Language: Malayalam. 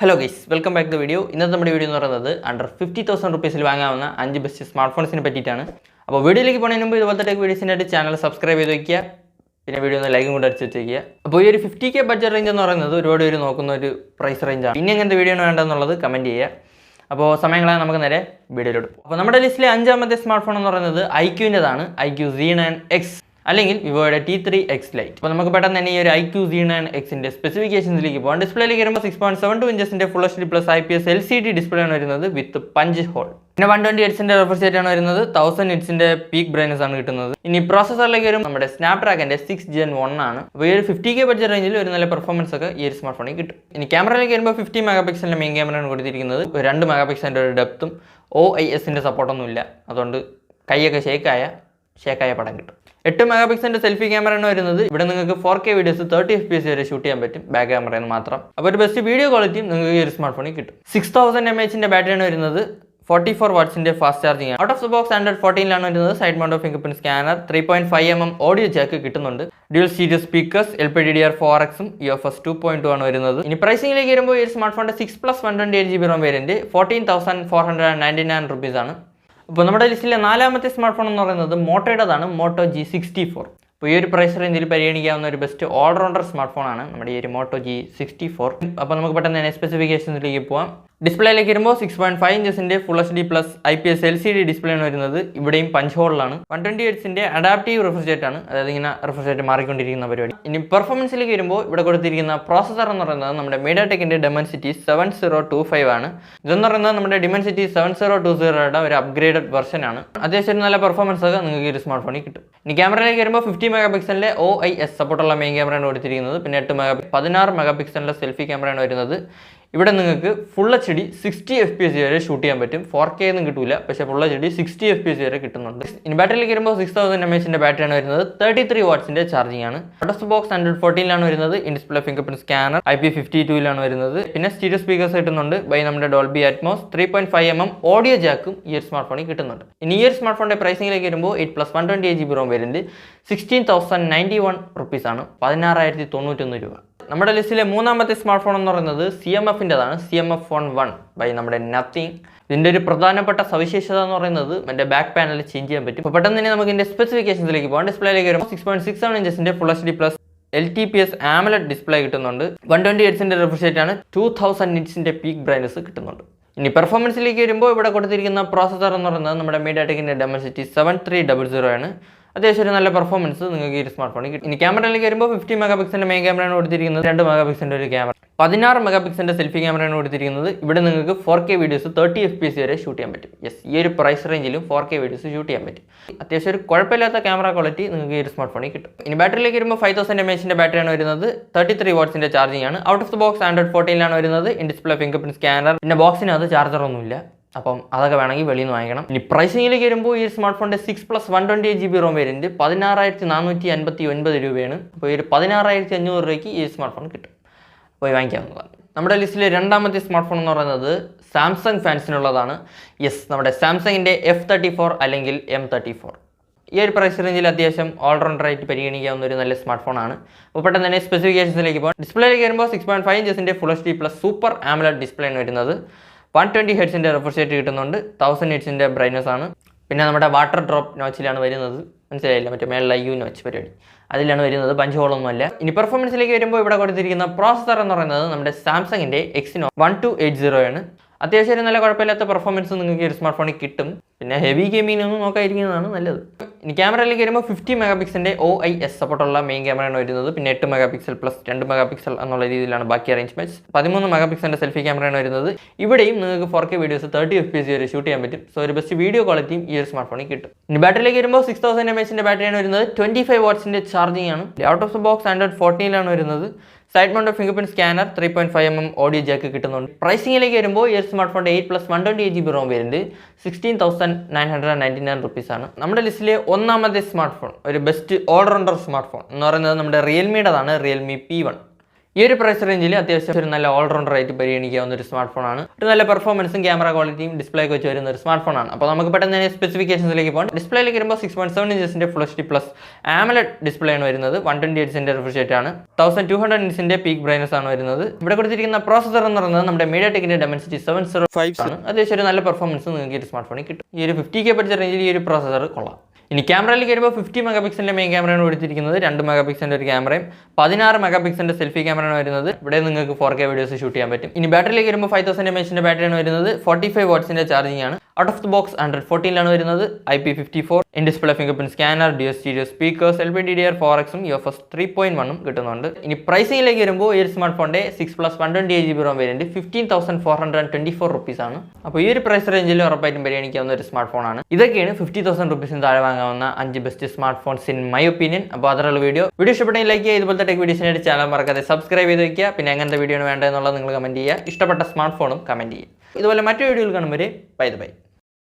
Hello guys, welcome back to video. ഇന്നത്തെ നമ്മുടെ വീഡിയോ എന്ന് പറയുന്നത് അണ്ടർ 50,000 റുപ്പീസിൽ വാങ്ങാവുന്ന 5 ബെസ്റ്റ് സ്മാർട്ട് ഫോൺസിനെ പറ്റിയിട്ടാണ്. അപ്പോൾ വീഡിയോയിലേക്ക് പോകുന്നതിന് മുമ്പ് ഇതുപോലത്തെ ടെക് വീഡിയോസിനായിട്ട് ചാനൽ സബ്സ്ക്രൈബ് ചെയ്ത് വയ്ക്കുക, പിന്നെ വീഡിയോ ഒന്ന് ലൈക്കും കൂടെ അടിച്ച് വെച്ചേക്കുക. അപ്പോൾ ഈ ഒരു 50K ബഡ്ജറ്റ് റേഞ്ച് എന്ന് പറയുന്നത് ഒരുപാട് പേര് നോക്കുന്ന ഒരു പ്രൈസ് റേഞ്ചാണ്. പിന്നെ എങ്ങനത്തെ വീഡിയോ ആണ് വേണ്ടതെന്നുള്ളത് കമൻറ്റ് ചെയ്യുക. അപ്പോൾ സമയങ്ങളാണ് നമുക്ക് നേരെ വീഡിയോയിലോട്ട്. അപ്പോൾ നമ്മുടെ ലിസ്റ്റിലെ 5ാമത്തെ സ്മാർട്ട് ഫോൺ എന്ന് പറയുന്നത് iQൻ്റെതാണ്. iQ Z9X അല്ലെങ്കിൽ വിവോയുടെ T3X Lite. അപ്പോൾ നമുക്ക് പെട്ടെന്ന് തന്നെ ഈ ഒരു iQ Z9Xൻ്റെ സ്പെസിഫിക്കേഷൻസിലേക്ക് പോകാം. ഡിസ്പ്ലേയിലേക്ക് വരുമ്പോൾ 6.72 ഇഞ്ചസിൻ്റെ full HD plus IPS LCD display ആണ് വരുന്നത് വിത്ത് പഞ്ച് ഹോൾ. പിന്നെ 120 ഹെർട്സിൻ്റെ റിഫ്രഷ് റേറ്റ് ആണ് വരുന്നത്. 1000 നിറ്റ്സിൻ്റെ പീക്ക് ബ്രൈറ്റ്നസ് ആണ് കിട്ടുന്നത്. ഇനി പ്രോസസറിലേക്ക് വരും നമ്മുടെ സ്നാപ്ഡ്രാഗൻ്റെ 6 Gen 1 ആണ്. അപ്പോൾ ഈ ഒരു 50K ബഡ്ജറ്റ് റേഞ്ചിൽ ഒരു നല്ല പെർഫോമൻസ് ഒക്കെ ഈ ഒരു സ്മാർട്ട് ഫോണിൽ കിട്ടും. ഇനി ക്യാമറയിലേക്ക് വരുമ്പോൾ 50 മെഗാ പിക്സലിൻ്റെ മെയിൻ ക്യാമറയാണ് കൊടുത്തിരിക്കുന്നത്. 2 മെഗാ പിക്സലിൻ്റെ ഒരു ഡെപ്തും OISൻ്റെ സപ്പോർട്ടൊന്നുമില്ല. അതുകൊണ്ട് കൈയൊക്കെ ഷേക്കായ പടം കിട്ടും. 8 മെഗാ പിക്സലിൻ്റെ സെൽഫി ക്യാമറയാണ് വരുന്നത്. ഇവിടെ നിങ്ങൾക്ക് 4K വീഡിയോസ് 30 FPS വരെ ഷൂട്ട് ചെയ്യാൻ പറ്റും ബാക്ക് ക്യാമറയിൽ മാത്രം. അപ്പോൾ ഒരു ബെസ്റ്റ് വീഡിയോ ക്വാളിറ്റിയും നിങ്ങൾക്ക് ഈ ഒരു സ്മാർട്ട് ഫോണിൽ കിട്ടും. 6000 mAhൻ്റെ ബാറ്ററിയാണ് വരുന്നത്. 44 വാട്ട്സിൻ്റെ fast charging. Out of the box Android 14 വരുന്നത്. Side mount fingerprint scanner, 3.5mm audio jack കിട്ടുന്നുണ്ട്. Dual stereo speakers, LPDDR4X UFS 2.2 ആണ് വരുന്നത്. ഇനി പ്രൈസിംഗിലേക്ക് വരുമ്പോൾ ഈ സ്മാർട്ട് ഫോണിന്റെ 6+128GB ROM വേരിയന്റ് 14,499 rupees ആണ്. അപ്പോൾ നമ്മുടെ ലിസ്റ്റിലെ 4ാമത്തെ സ്മാർട്ട് ഫോൺ എന്ന് പറയുന്നത് മോട്ടോയുടേതാണ്. Motto G64. അപ്പോൾ ഈ ഒരു പ്രൈസ് റേഞ്ചിൽ പരിഗണിക്കാവുന്ന ഒരു ബെസ്റ്റ് ഓൾറൗണ്ടർ സ്മാർട്ട് ഫോണാണ് നമ്മുടെ ഈ ഒരു മോട്ടോ G64. അപ്പോൾ നമുക്ക് പെട്ടെന്ന് തന്നെ സ്പെസിഫിക്കേഷൻസിലേക്ക് പോകാം. ഡിസ്പ്ലേയിലേക്ക് വരുമ്പോൾ 6.5 ഇഞ്ചസിൻ്റെ full HD plus IPS LCD display ആണ് വരുന്നത്. ഇവിടെയും പഞ്ച് ഹോളിലാണ്. 120 ഹെർട്സിൻ്റെ അഡാപ്റ്റീവ് റിഫ്രഷ് റേറ്റ് ആണ്. അതായത് ഇങ്ങനെ റിഫ്രഷ് റേറ്റ് മാറിക്കൊണ്ടിരിക്കുന്ന പരിപാടി. ഇനി പെർഫോമൻസിലേക്ക് വരുമ്പോൾ ഇവിടെ കൊടുത്തിരിക്കുന്ന പ്രോസസർ എന്ന് പറയുന്നത് നമ്മുടെ മീഡിയാടെക്കിൻ്റെ Dimensity 7025 ആണ്. ഇതെന്ന് പറയുന്നത് നമ്മുടെ Dimensity 7020യുടെ ഒരു അപ്ഗ്രേഡഡ് വെർഷൻ ആണ്. അത്യാവശ്യം നല്ല പെർഫോമൻസ് ഒക്കെ നിങ്ങൾക്ക് ഈ ഒരു സ്മാർട്ട് ഫോണിൽ കിട്ടും. ഇനി ക്യാമറയിലേക്ക് വരുമ്പോൾ 50 മെഗാ പിക്സലിൻ്റെ OIS സപ്പോർട്ടുള്ള മെയിൻ ക്യാമറയാണ് കൊടുത്തിരിക്കുന്നത്. പിന്നെ 16 മെഗാ പിക്സലിൻ്റെ സെൽഫി ക്യാമറയാണ് വരുന്നത്. ഇവിടെ നിങ്ങൾക്ക് ഫുൾ HD 60 FPS വരെ ഷൂട്ട് ചെയ്യാൻ പറ്റും. 4K ഒന്നും കിട്ടില്ല, പക്ഷേ ഫുൾ HD 60 FPS വരെ കിട്ടുന്നുണ്ട്. ഇനി ബാറ്ററിയിലേക്ക് വരുമ്പോൾ 6000 mAhൻ്റെ ബാറ്ററിയാണ് വരുന്നത്. 33 വാട്ട്സിൻ്റെ ചാർജിങ് ആണ്. Out of the box Android 14 വരുന്നത്. In display finger print scanner IP52 വരുന്നത്. പിന്നെ സ്റ്റീരിയോ സ്പീക്കേഴ്സ് കിട്ടുന്നുണ്ട് ബൈ നമ്മുടെ Dolby Atmos. 3.5mm ഓഡിയോ ജാക്കും ഈ ഒരു സ്മാർട്ട് ഫോണിൽ കിട്ടുന്നുണ്ട്. ഇനി ഈ ഒരു സ്മാർട്ട് ഫോണിന്റെ പ്രൈസിംഗിലേക്ക് വരുമ്പോൾ 8+128GB ROM വേരിയന്റ് 16,091 rupees ആണ്. 16,091 രൂപ. നമ്മുടെ ലിസ്റ്റിലെ 3ാമത്തെ സ്മാർട്ട് ഫോൺ എന്ന് പറയുന്നത് CMFൻ്റെതാണ്. CMF Phone 1 ബൈ നമ്മുടെ നത്തിങ്. ഇതിൻ്റെ ഒരു പ്രധാനപ്പെട്ട സവിശേഷത എന്ന് പറയുന്നത് എൻ്റെ ബാക്ക് പാനൽ ചേഞ്ച് ചെയ്യാൻ പറ്റും. അപ്പോൾ പെട്ടെന്ന് തന്നെ നമുക്ക് ഇതിൻ്റെ സ്പെസിഫിക്കേഷൻസിലേക്ക് പോകാം. ഡിസ്പ്ലേയിലേക്ക് വരുമ്പോൾ 6.67 ഇഞ്ചസിൻ്റെ full HD plus LTPS AMOLED display കിട്ടുന്നുണ്ട്. 120 ഹെർട്സിൻ്റെ റിഫ്രഷ് റേറ്റ് ആണ്. 2000 നിറ്റ്സിൻ്റെ പീക്ക് ബ്രൈറ്റ്നസ് കിട്ടുന്നുണ്ട്. ഇനി പെർഫോമൻസിലേക്ക് വരുമ്പോൾ ഇവിടെ കൊടുത്തിരിക്കുന്ന പ്രോസസർ എന്ന് പറയുന്നത് നമ്മുടെ മീഡിയാടെക്കിൻ്റെ Dimensity 7300 ആണ്. അത്യാവശ്യം ഒരു നല്ല പെർഫോമൻസ് നിങ്ങൾക്ക് ഈ സ്മാർട്ട് ഫോണിൽ കിട്ടും. ഇനി ക്യാമറയിലേക്ക് വരുമ്പോൾ 50 മെഗാ പിക്സലിൻ്റെ മെയിൻ ക്യാമറയാണ് കൊടുത്തിരിക്കുന്നത്. 2 മെഗാ പിക്സലിൻ്റെ ഒരു ക്യാമറ, 16 മെഗാ പിക്സലിൻ്റെ സെൽഫി ക്യാമറയാണ് കൊടുത്തിരിക്കുന്നത്. ഇവിടെ നിങ്ങൾക്ക് 4K വീഡിയോസ് 30 FPS വരെ ഷൂട്ട് ചെയ്യാൻ പറ്റും. ഈ ഒരു പ്രൈസ് റേഞ്ചിലും 4K വീഡിയോസ് ഷൂട്ട് ചെയ്യാൻ പറ്റും. അത്യാവശ്യം ഒരു കുഴപ്പമില്ലാത്ത ക്യാമറ ക്വാളിറ്റി നിങ്ങൾക്ക് ഈ ഒരു സ്മാർട്ട് ഫോണിൽ കിട്ടും. ഇനി ബാറ്ററിയിലേക്ക് വരുമ്പോൾ 5000 mAhൻ്റെ ബാറ്ററിയാണ് വരുന്നത്. 33 വാട്ട്സിൻ്റെ ചാർജിങ് ആണ്. Out of the box Android 14 വരുന്നത്. In display finger print scanner. പിന്നെ ബോക്സിനകത്ത് ചാർജറൊന്നുമില്ല. അപ്പം അതൊക്കെ വേണമെങ്കിൽ വെളിയിൽ നിന്ന് വാങ്ങിക്കണം. ഇനി പ്രൈസിംഗിലേക്ക് വരുമ്പോൾ ഈ സ്മാർട്ട് ഫോണിൻ്റെ 6+128GB ROM വേരിയന്റ് 16,459 രൂപയാണ്. അപ്പോൾ ഈ ഒരു 16,500 രൂപയ്ക്ക് ഈ സ്മാർട്ട് ഫോൺ കിട്ടും. പോയി വാങ്ങിക്കാവുന്നതാണ്. നമ്മുടെ ലിസ്റ്റിലെ 2ാമത്തെ സ്മാർട്ട് ഫോൺ എന്ന് പറയുന്നത് സാംസങ് ഫാൻസിനുള്ളതാണ്. നമ്മുടെ സാംസങ്ങിൻ്റെ F34 അല്ലെങ്കിൽ M34. ഈ ഒരു പ്രൈസ് റേഞ്ചിൽ അത്യാവശ്യം ഓൾറൗണ്ടറായിട്ട് പരിഗണിക്കാവുന്ന ഒരു നല്ല സ്മാർട്ട് ഫോണാണ്. അപ്പോൾ പെട്ടെന്ന് തന്നെ സ്പെസിഫിക്കേഷൻസിലേക്ക് പോകാം. ഡിസ്പ്ലേയിലേക്ക് വരുമ്പോൾ 6.5 ഇഞ്ചസിൻ്റെ full HD plus super AMOLED display ആണ് വരുന്നത്. 120 ഹെർട്സിൻ്റെ റിഫ്രഷ് റേറ്റ് കിട്ടുന്നുണ്ട്. 1000 നിറ്റ്സിൻ്റെ ബ്രൈറ്റ്നസ് ആണ്. പിന്നെ നമ്മുടെ വാട്ടർ ഡ്രോപ്പ് നോച്ചിലാണ് വരുന്നത്. മനസ്സിലായില്ല, മറ്റേ മേളിൽ IU നോച്ച് പരിപാടി അതിലാണ് വരുന്നത്. പഞ്ച് ഹോളൊന്നുമല്ല. ഇനി പെർഫോമൻസിലേക്ക് വരുമ്പോൾ ഇവിടെ കൊടുത്തിരിക്കുന്ന പ്രോസസർ എന്ന് പറയുന്നത് നമ്മുടെ സാംസങ്ങിൻ്റെ Exynos 1280 ആണ്. അത്യാവശ്യം ഒരു നല്ല കുഴപ്പമില്ലാത്ത പെർഫോമൻസ് നിങ്ങൾക്ക് ഈ ഒരു സ്മാർട്ട് ഫോണിൽ കിട്ടും. പിന്നെ ഹെവി ഗെയിമിങ്ങൊന്നും നോക്കാതിരിക്കുന്നതാണ് നല്ലത്. ഇനി ക്യാമറയിലേക്ക് വരുമ്പോൾ 50 മെഗാ പിക്സലിൻ്റെ OIS സപ്പോർട്ടുള്ള മെയിൻ ക്യാമറയാണ് വരുന്നത്. പിന്നെ 8 mega pixel plus 2 mega pixel എന്നുള്ള രീതിയിലാണ് ബാക്കി അറേഞ്ച്മെൻറ്റ്സ്. 13 മെഗാ പിക്സലിൻ്റെ സെൽഫി ക്യാമറയാണ് വരുന്നത്. ഇവിടെയും നിങ്ങൾക്ക് 4K വീഡിയോസ് 30 FPS വരെ ഷൂട്ട് ചെയ്യാൻ പറ്റും. സോ ഒരു ബെസ്റ്റ് വീഡിയോ ക്വാളിറ്റിയും ഈ ഒരു സ്മാർട്ട് ഫോണിൽ കിട്ടും. ഇനി ബാറ്ററിയിലേക്ക് വരുമ്പോൾ 6000 mAhൻ്റെ ബാറ്ററിയാണ് വരുന്നത്. 25 വാട്ട്സിൻ്റെ ചാർജിങ് ആണ്. Out of the box Android 14 വരുന്നത്. Side mount fingerprint scanner, 3.5mm audio jack കിട്ടുന്നുണ്ട്. പ്രൈസിംഗിലേക്ക് വരുമ്പോൾ ഈ സ്മാർട്ട് ഫോണിൻ്റെ 8+128GB ROM വേരിയന്റ് 16,999 rupees ആണ്. നമ്മുടെ ലിസ്റ്റിലെ 1ാമത്തെ സ്മാർട്ട് ഫോൺ, ഒരു ബെസ്റ്റ് ഓൾറൗണ്ടർ സ്മാർട്ട് ഫോൺ എന്ന് പറയുന്നത് നമ്മുടെ റിയൽമിയുടേതാണ്. Realme P1. ഈ ഒരു പ്രൈസ് റേഞ്ചിൽ അത്യാവശ്യം ഒരു നല്ല ഓൾറൗണ്ടർ ആയിട്ട് പരിഗണിക്കാവുന്ന ഒരു സ്മാർട്ട് ഫോണാണ്. ഒരു നല്ല പെർഫോമൻസും ക്യാമറ ക്വാളിറ്റിയും ഡിസ്പ്ലേ ഒക്കെ വെച്ച് വരുന്ന ഒരു സ്മാർട്ട് ഫോണാണ്. അപ്പോൾ നമുക്ക് പെട്ടെന്ന് തന്നെ സ്പെസിഫിക്കേഷൻസിലേക്ക് പോകാം. ഡിസ്പ്ലേയിലേക്ക് വരുമ്പോൾ 6.7 ഇഞ്ചിന്റെ full H D plus AMOLED display ആണ് വരുന്നത്. 120 ഹെർട്സിന്റെ റിഫ്രഷ് റേറ്റ് ആണ്. 1200 നിറ്റ്സിന്റെ പീക്ക് ബ്രൈറ്റ്നസ് ആണ് വരുന്നത്. ഇവിടെ കൊടുത്തിരിക്കുന്ന പ്രോസസർ എന്ന് പറയുന്നത് നമ്മുടെ MediaTekന്റെ Dimensity 705 ആണ്. അത്യാവശ്യം ഒരു നല്ല പെർഫോമൻസ് നിങ്ങൾക്ക് ഈ സ്മാർട്ട് ഫോണിൽ കിട്ടും. ഈ ഒരു 50K ബഡ്ജറ്റ് റേഞ്ചിൽ ഈ ഒരു പ്രോസസർ കൊള്ളാം. ഇനി ക്യാമറയിലേക്ക് വരുമ്പോൾ 50 മെഗാ പിക്സലിന്റെ മെയിൻ ക്യാമറയാണ് കൊടുത്തിരിക്കുന്നത്. 2 മെഗാ പിക്സലിന്റെ ഒരു ക്യാമറയും 16 മെഗാ പിക്സലിന്റെ സെൽഫി ക്യാമറയാണ് വരുന്നത്. ഇവിടെ നിങ്ങൾക്ക് 4K വീഡിയോസ് ഷൂട്ട് ചെയ്യാൻ പറ്റും. ഇനി ബാറ്ററിയിലേക്ക് വരുമ്പോൾ 5000 mAhന്റെ ബാറ്ററിയാണ് വരുന്നത്. 45 വാട്ട്സിന്റെ ചാർജിംഗ് ആണ്. ഔട്ട് ഓഫ് ദി ബോക്സ് 114 വരുന്നത്. IP54 in display finger print scanner, dual stereo speakers, LPDDR4X UFS 3.1 കിട്ടുന്നുണ്ട്. ഇനി പ്രൈസിംഗിലേക്ക് വരുമ്പോൾ ഈ ഒരു സ്മാർട്ട് ഫോണിന്റെ 6+ 128GB ROM വേരിയന്റ് 15,424 rupees ആണ്. അപ്പോൾ ഈ ഒരു പ്രൈസ് റേഞ്ചിൽ ഉറപ്പായിട്ടും പരിഗണിക്കാവുന്ന ഒരു സ്മാർട്ട് ഫോണാണ്. ഇതൊക്കെയാണ് 50,000 rupees താഴെ വാങ്ങാവുന്ന 5 best smart phones in my opinion. അപ്പോൾ അതറുള്ള വീഡിയോ ഇഷ്ടപ്പെട്ടെങ്കിൽ ലൈക്ക് ചെയ്യുക. ഇതുപോലത്തെ ടെക് വീഡിയോസിനായിട്ട് ചാനൽ മറക്കാതെ സബ്സ്ക്രൈബ് ചെയ്ത് വയ്ക്കുക. പിന്നെ എങ്ങനത്തെ വീഡിയോ ആണ് വേണ്ടതെന്നുള്ളത് നിങ്ങൾ കമന്റ് ചെയ്യുക. ഇഷ്ടപ്പെട്ട സ്മാർട്ട് ഫോണും കമന്റ് ചെയ്യുക. ഇതുപോലെ മറ്റു വീഡിയോയിൽ കാണുമ്പോൾ ബൈ.